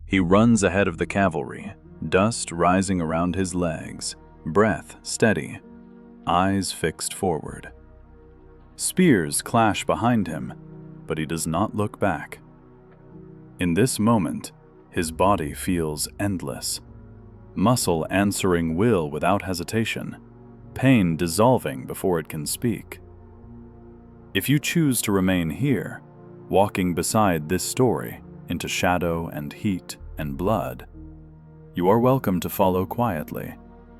He runs ahead of the cavalry, dust rising around his legs, breath steady, eyes fixed forward. Spears clash behind him, but he does not look back. In this moment, his body feels endless. Muscle answering will without hesitation, pain dissolving before it can speak. If you choose to remain here, walking beside this story into shadow and heat and blood, you are welcome to follow quietly,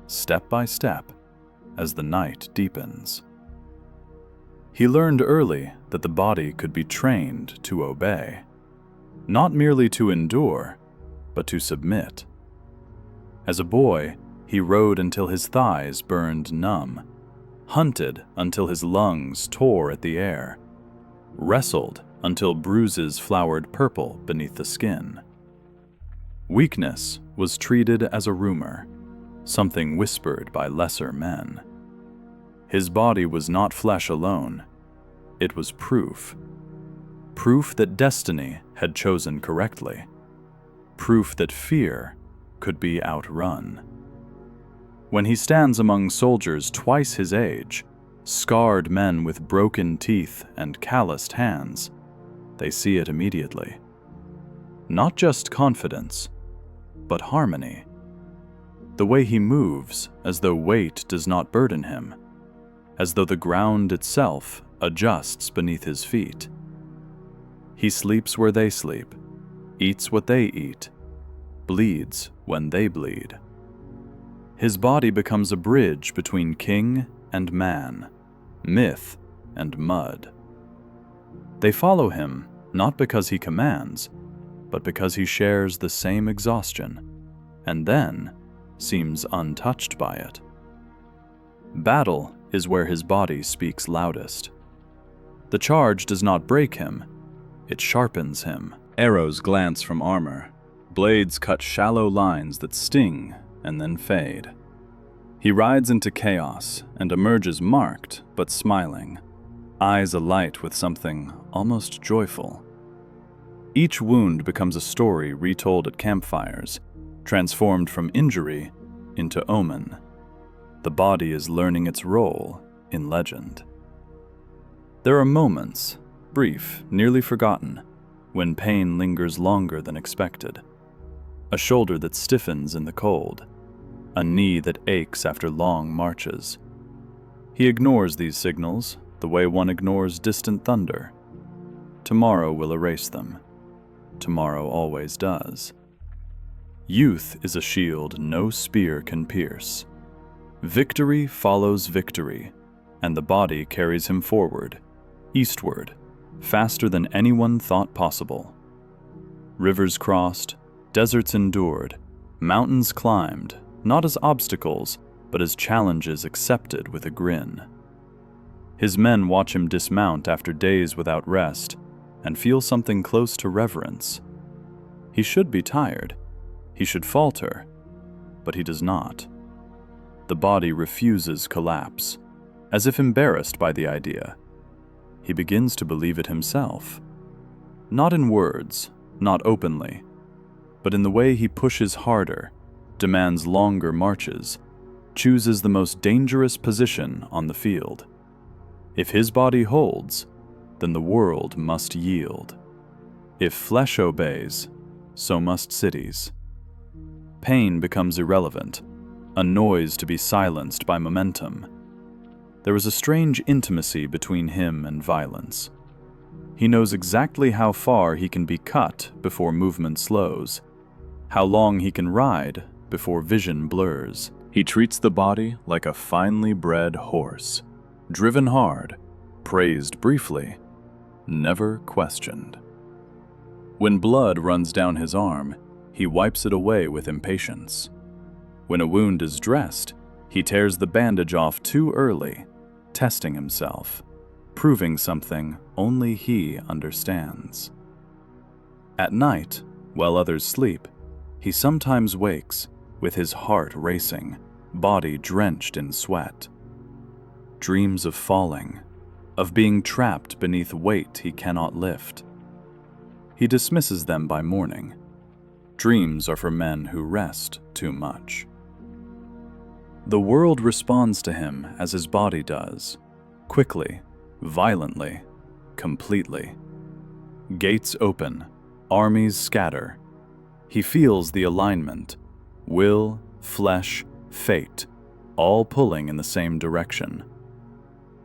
step by step, as the night deepens. He learned early that the body could be trained to obey, not merely to endure, but to submit. As a boy, he rode until his thighs burned numb, hunted until his lungs tore at the air, wrestled until bruises flowered purple beneath the skin. Weakness was treated as a rumor, something whispered by lesser men. His body was not flesh alone. It was proof. Proof that destiny had chosen correctly. Proof that fear could be outrun. When he stands among soldiers twice his age, scarred men with broken teeth and calloused hands, they see it immediately. Not just confidence, but harmony. The way he moves as though weight does not burden him, as though the ground itself adjusts beneath his feet. He sleeps where they sleep, eats what they eat, bleeds when they bleed. His body becomes a bridge between king and man, myth and mud. They follow him not because he commands, but because he shares the same exhaustion, and then seems untouched by it. Battle is where his body speaks loudest. The charge does not break him, it sharpens him. Arrows glance from armor. Blades cut shallow lines that sting and then fade. He rides into chaos and emerges marked but smiling, eyes alight with something almost joyful. Each wound becomes a story retold at campfires, transformed from injury into omen. The body is learning its role in legend. There are moments, brief, nearly forgotten, when pain lingers longer than expected. A shoulder that stiffens in the cold, a knee that aches after long marches. He ignores these signals the way one ignores distant thunder. Tomorrow will erase them. Tomorrow always does. Youth is a shield no spear can pierce. Victory follows victory, and the body carries him forward, eastward, faster than anyone thought possible. Rivers crossed, deserts endured, mountains climbed, not as obstacles, but as challenges accepted with a grin. His men watch him dismount after days without rest, and feel something close to reverence. He should be tired. He should falter, but he does not. The body refuses collapse, as if embarrassed by the idea. He begins to believe it himself. Not in words, not openly, but in the way he pushes harder, demands longer marches, chooses the most dangerous position on the field. If his body holds, then the world must yield. If flesh obeys, so must cities. Pain becomes irrelevant, a noise to be silenced by momentum. There is a strange intimacy between him and violence. He knows exactly how far he can be cut before movement slows, how long he can ride before vision blurs. He treats the body like a finely bred horse, driven hard, praised briefly, never questioned. When blood runs down his arm, he wipes it away with impatience. When a wound is dressed, he tears the bandage off too early, testing himself, proving something only he understands. At night, while others sleep, he sometimes wakes with his heart racing, body drenched in sweat. Dreams of falling, of being trapped beneath weight he cannot lift. He dismisses them by morning. Dreams are for men who rest too much. The world responds to him as his body does, quickly, violently, completely. Gates open, armies scatter. He feels the alignment, will, flesh, fate, all pulling in the same direction.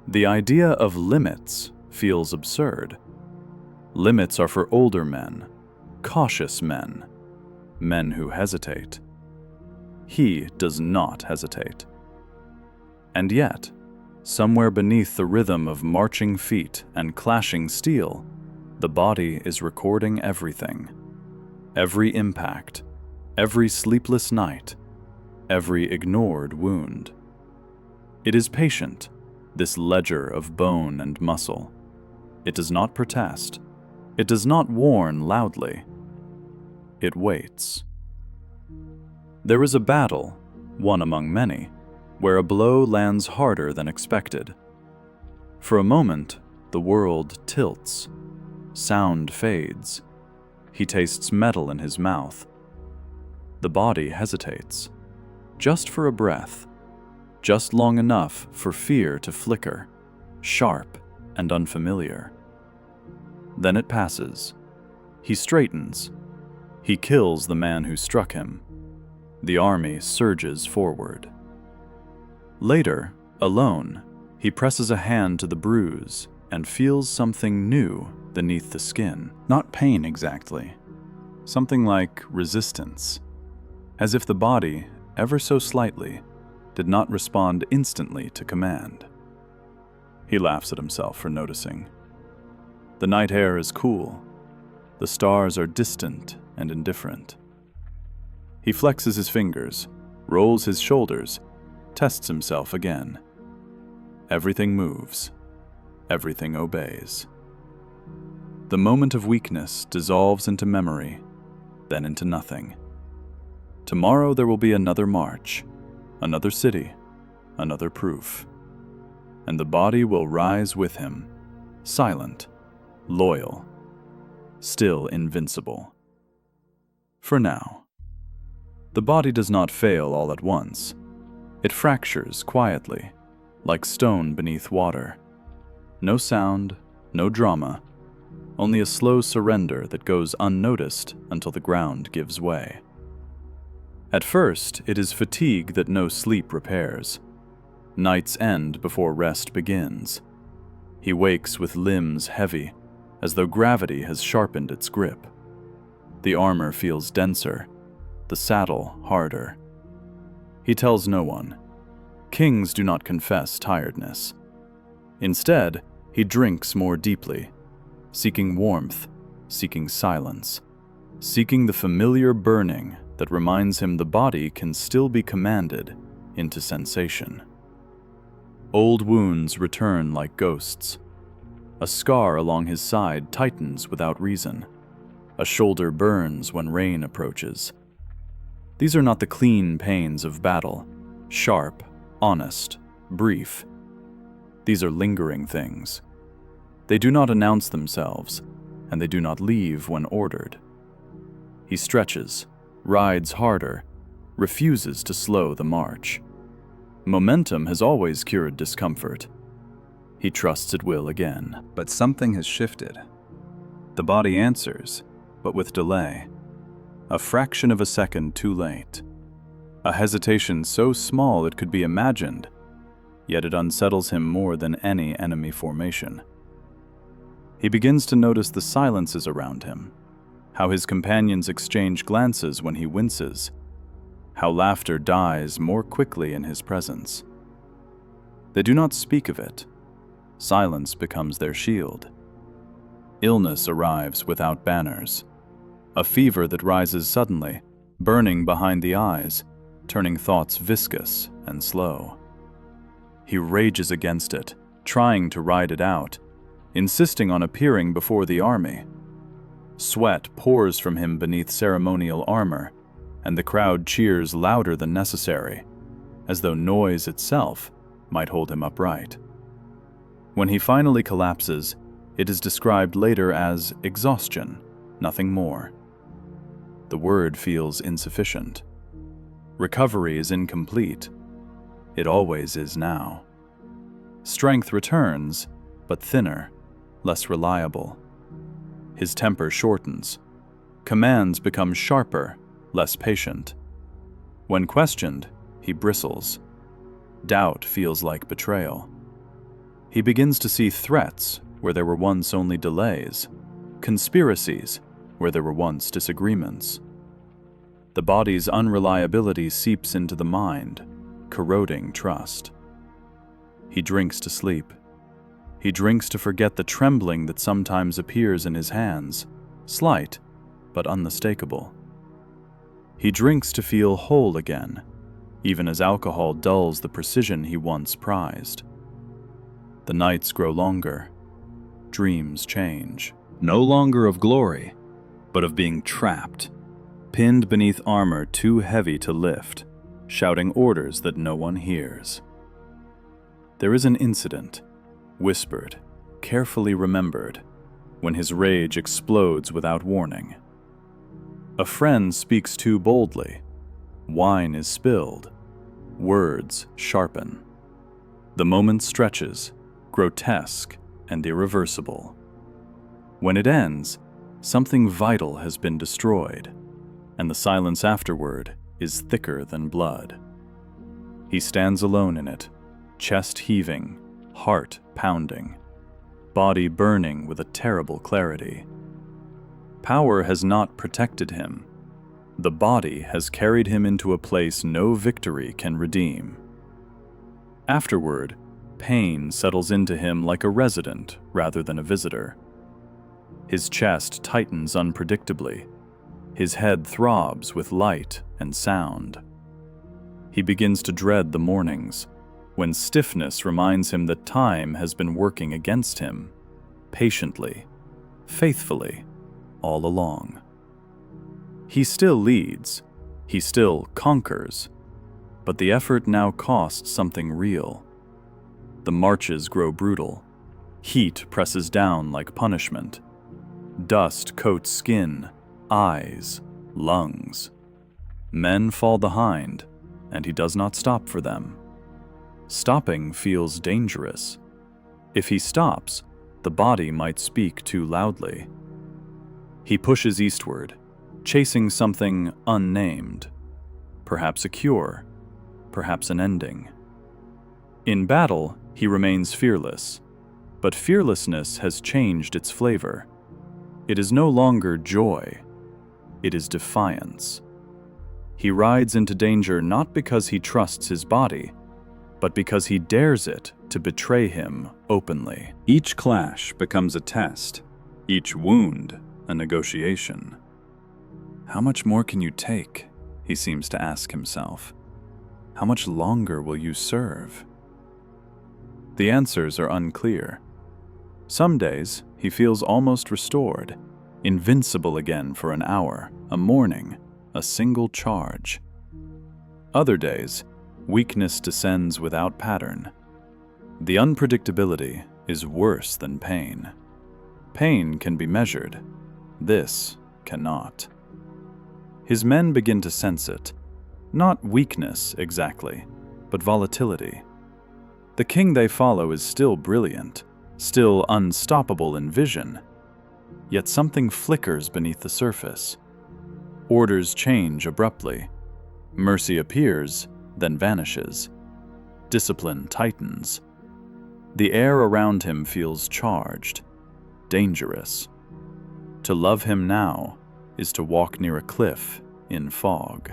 The idea of limits feels absurd. Limits are for older men, cautious men, men who hesitate. He does not hesitate. And yet, somewhere beneath the rhythm of marching feet and clashing steel, the body is recording everything. Every impact, every sleepless night, every ignored wound. It is patient, this ledger of bone and muscle. It does not protest. It does not warn loudly. It waits. There is a battle, one among many, where a blow lands harder than expected. For a moment, the world tilts. Sound fades. He tastes metal in his mouth. The body hesitates, just for a breath, just long enough for fear to flicker, sharp and unfamiliar. Then it passes. He straightens. He kills the man who struck him. The army surges forward. Later, alone, he presses a hand to the bruise and feels something new beneath the skin. Not pain exactly. Something like resistance. As if the body, ever so slightly, did not respond instantly to command. He laughs at himself for noticing. The night air is cool. The stars are distant and indifferent. He flexes his fingers, rolls his shoulders, tests himself again. Everything moves. Everything obeys. The moment of weakness dissolves into memory, then into nothing. Tomorrow there will be another march, another city, another proof. And the body will rise with him, silent, loyal, still invincible. For now. The body does not fail all at once. It fractures quietly, like stone beneath water. No sound, no drama, only a slow surrender that goes unnoticed until the ground gives way. At first, it is fatigue that no sleep repairs. Nights end before rest begins. He wakes with limbs heavy, as though gravity has sharpened its grip. The armor feels denser, the saddle harder. He tells no one. Kings do not confess tiredness. Instead, he drinks more deeply, seeking warmth, seeking silence, seeking the familiar burning that reminds him the body can still be commanded into sensation. Old wounds return like ghosts. A scar along his side tightens without reason. A shoulder burns when rain approaches. These are not the clean pains of battle, sharp, honest, brief. These are lingering things. They do not announce themselves, and they do not leave when ordered. He stretches, rides harder, refuses to slow the march. Momentum has always cured discomfort. He trusts it will again. But something has shifted. The body answers, but with delay. A fraction of a second too late. A hesitation so small it could be imagined, yet it unsettles him more than any enemy formation. He begins to notice the silences around him, how his companions exchange glances when he winces, how laughter dies more quickly in his presence. They do not speak of it. Silence becomes their shield. Illness arrives without banners. A fever that rises suddenly, burning behind the eyes, turning thoughts viscous and slow. He rages against it, trying to ride it out, insisting on appearing before the army. Sweat pours from him beneath ceremonial armor, and the crowd cheers louder than necessary, as though noise itself might hold him upright. When he finally collapses, it is described later as exhaustion, nothing more. the word feels insufficient. Recovery is incomplete. It always is now. Strength returns, but thinner, less reliable. His temper shortens. Commands become sharper, less patient. When questioned, he bristles. Doubt feels like betrayal. He begins to see threats where there were once only delays, conspiracies where there were once disagreements. The body's unreliability seeps into the mind, corroding trust. He drinks to sleep. He drinks to forget the trembling that sometimes appears in his hands, slight but unmistakable. He drinks to feel whole again, even as alcohol dulls the precision he once prized. The nights grow longer. Dreams change, no longer of glory, but of being trapped, pinned beneath armor too heavy to lift, shouting orders that no one hears. There is an incident, whispered, carefully remembered, when his rage explodes without warning. A friend speaks too boldly. Wine is spilled. Words sharpen. The moment stretches, grotesque and irreversible. When it ends, something vital has been destroyed, and the silence afterward is thicker than blood. He stands alone in it, chest heaving, heart pounding, body burning with a terrible clarity. Power has not protected him. The body has carried him into a place no victory can redeem. Afterward, pain settles into him like a resident rather than a visitor. His chest tightens unpredictably. His head throbs with light and sound. He begins to dread the mornings, when stiffness reminds him that time has been working against him, patiently, faithfully, all along. He still leads, he still conquers, but the effort now costs something real. The marches grow brutal. Heat presses down like punishment. Dust coats skin, eyes, lungs. Men fall behind, and he does not stop for them. Stopping feels dangerous. If he stops, the body might speak too loudly. He pushes eastward, chasing something unnamed. Perhaps a cure, perhaps an ending. In battle, he remains fearless, but fearlessness has changed its flavor. It is no longer joy, it is defiance. He rides into danger not because he trusts his body, but because he dares it to betray him openly. Each clash becomes a test, each wound a negotiation. How much more can you take? He seems to ask himself. How much longer will you serve? The answers are unclear. Some days, he feels almost restored, invincible again for an hour, a morning, a single charge. Other days, weakness descends without pattern. The unpredictability is worse than pain. Pain can be measured. This cannot. His men begin to sense it. Not weakness exactly, but volatility. The king they follow is still brilliant, still unstoppable in vision, yet something flickers beneath the surface. Orders change abruptly. Mercy appears, then vanishes. Discipline tightens. The air around him feels charged, dangerous. To love him now is to walk near a cliff in fog.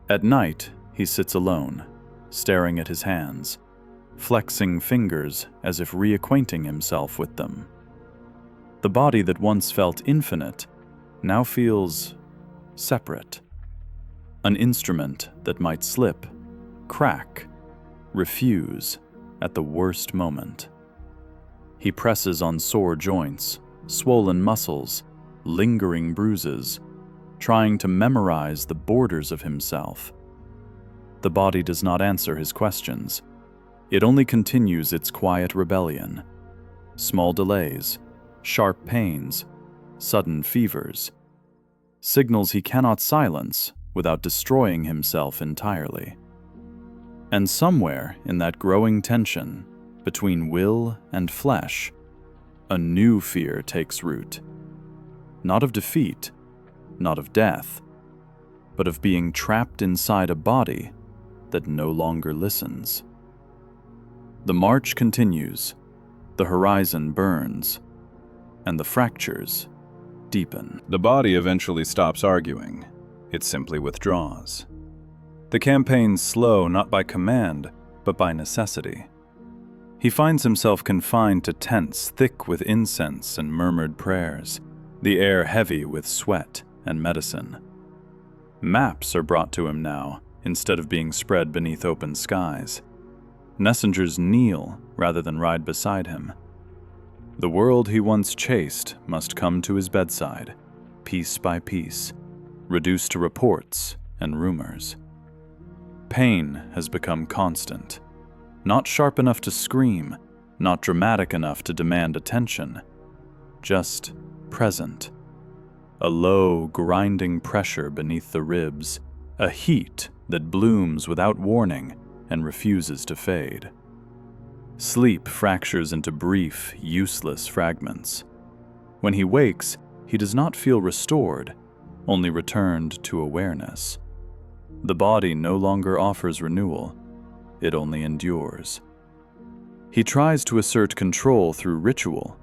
At night, he sits alone, staring at his hands, flexing fingers as if reacquainting himself with them. The body that once felt infinite now feels separate. An instrument that might slip, crack, refuse at the worst moment. He presses on sore joints, swollen muscles, lingering bruises, trying to memorize the borders of himself. The body does not answer his questions. It only continues its quiet rebellion. Small delays, sharp pains, sudden fevers. signals he cannot silence without destroying himself entirely. And somewhere in that growing tension between will and flesh, a new fear takes root. Not of defeat, not of death, but of being trapped inside a body that no longer listens. The march continues, the horizon burns, and the fractures deepen. The body eventually stops arguing. It simply withdraws. The campaign's slow not by command, but by necessity. He finds himself confined to tents thick with incense and murmured prayers, the air heavy with sweat and medicine. Maps are brought to him now, instead of being spread beneath open skies. Messengers kneel rather than ride beside him. The world he once chased must come to his bedside, piece by piece, reduced to reports and rumors. Pain has become constant, not sharp enough to scream, not dramatic enough to demand attention, just present. A low, grinding pressure beneath the ribs, a heat that blooms without warning and refuses to fade. Sleep fractures into brief, useless fragments. When he wakes, he does not feel restored, only returned to awareness. The body no longer offers renewal, it only endures. He tries to assert control through ritual,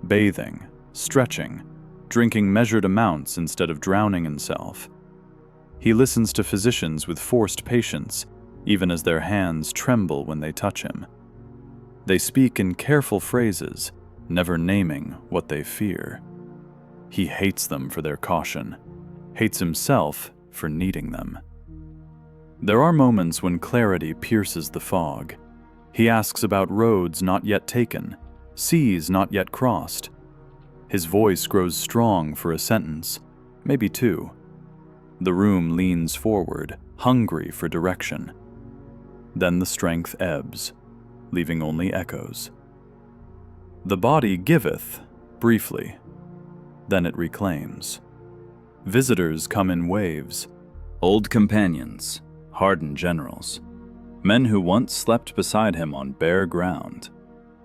bathing, stretching, drinking measured amounts instead of drowning himself. He listens to physicians with forced patience, even as their hands tremble when they touch him. They speak in careful phrases, never naming what they fear. He hates them for their caution, hates himself for needing them. There are moments when clarity pierces the fog. He asks about roads not yet taken, seas not yet crossed. His voice grows strong for a sentence, maybe two. The room leans forward, hungry for direction. Then the strength ebbs, leaving only echoes. The body giveth, briefly, then it reclaims. Visitors come in waves, old companions, hardened generals, men who once slept beside him on bare ground.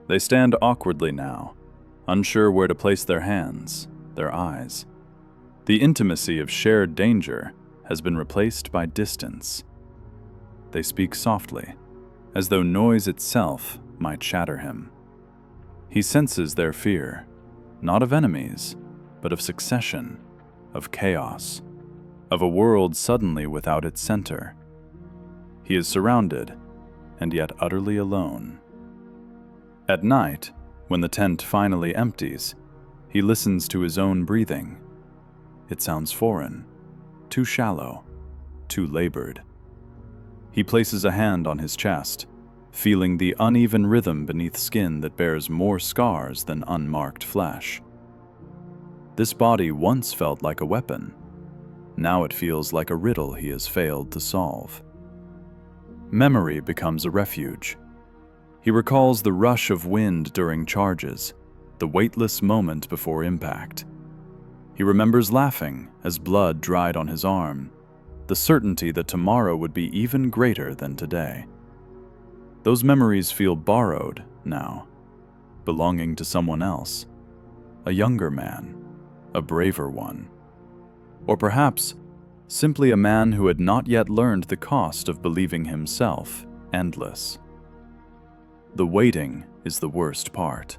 They stand awkwardly now, unsure where to place their hands, their eyes. The intimacy of shared danger has been replaced by distance. They speak softly, as though noise itself might shatter him. He senses their fear, not of enemies, but of succession, of chaos, of a world suddenly without its center. He is surrounded, and yet utterly alone. At night, when the tent finally empties, he listens to his own breathing. It sounds foreign, too shallow, too labored. He places a hand on his chest, feeling the uneven rhythm beneath skin that bears more scars than unmarked flesh. This body once felt like a weapon. Now it feels like a riddle he has failed to solve. Memory becomes a refuge. He recalls the rush of wind during charges, the weightless moment before impact. He remembers laughing as blood dried on his arm, the certainty that tomorrow would be even greater than today. Those memories feel borrowed now, belonging to someone else, a younger man, a braver one, or perhaps simply a man who had not yet learned the cost of believing himself endless. The waiting is the worst part.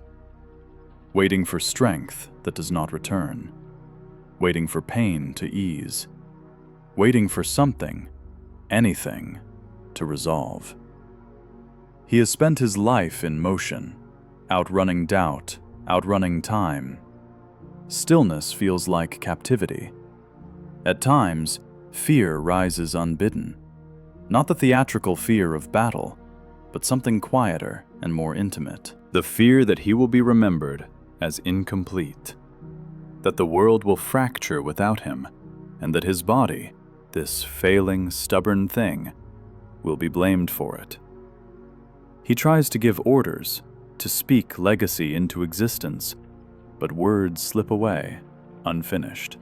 Waiting for strength that does not return. Waiting for pain to ease. Waiting for something, anything, to resolve. He has spent his life in motion, outrunning doubt, outrunning time. Stillness feels like captivity. At times, fear rises unbidden. Not the theatrical fear of battle, but something quieter and more intimate. The fear that he will be remembered as incomplete. That the world will fracture without him, and that his body, this failing, stubborn thing, will be blamed for it. He tries to give orders, to speak legacy into existence, but words slip away, unfinished.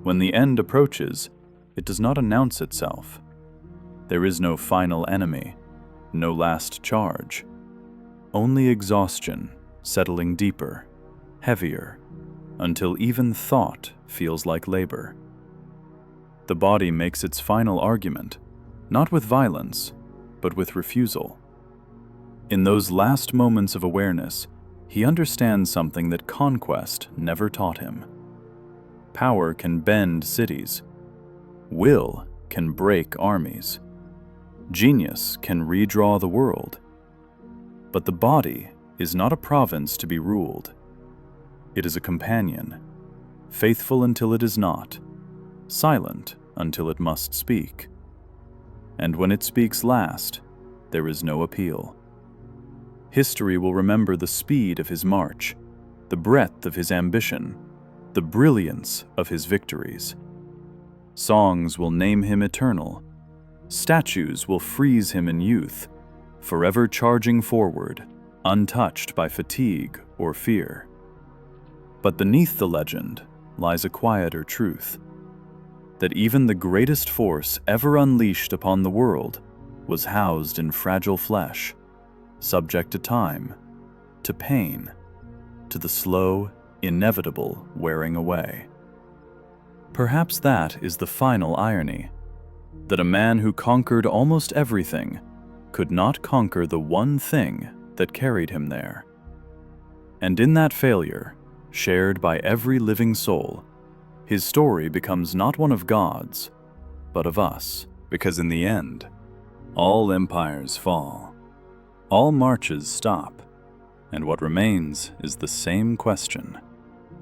When the end approaches, it does not announce itself. There is no final enemy, no last charge. Only exhaustion, settling deeper, heavier, until even thought feels like labor. The body makes its final argument, not with violence, but with refusal. In those last moments of awareness, he understands something that Conquest never taught him. Power can bend cities. Will can break armies. Genius can redraw the world. But the body is not a province to be ruled. It is a companion, faithful until it is not, silent until it must speak. And when it speaks last, there is no appeal. History will remember the speed of his march, the breadth of his ambition, the brilliance of his victories. Songs will name him eternal. Statues will freeze him in youth, forever charging forward, untouched by fatigue or fear. But beneath the legend lies a quieter truth, that even the greatest force ever unleashed upon the world was housed in fragile flesh, subject to time, to pain, to the slow, inevitable wearing away. Perhaps that is the final irony, that a man who conquered almost everything could not conquer the one thing that carried him there. And in that failure, shared by every living soul, his story becomes not one of gods, but of us. Because in the end, all empires fall, all marches stop, and what remains is the same question,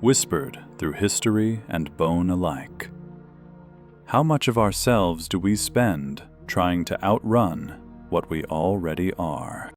whispered through history and bone alike. How much of ourselves do we spend trying to outrun what we already are?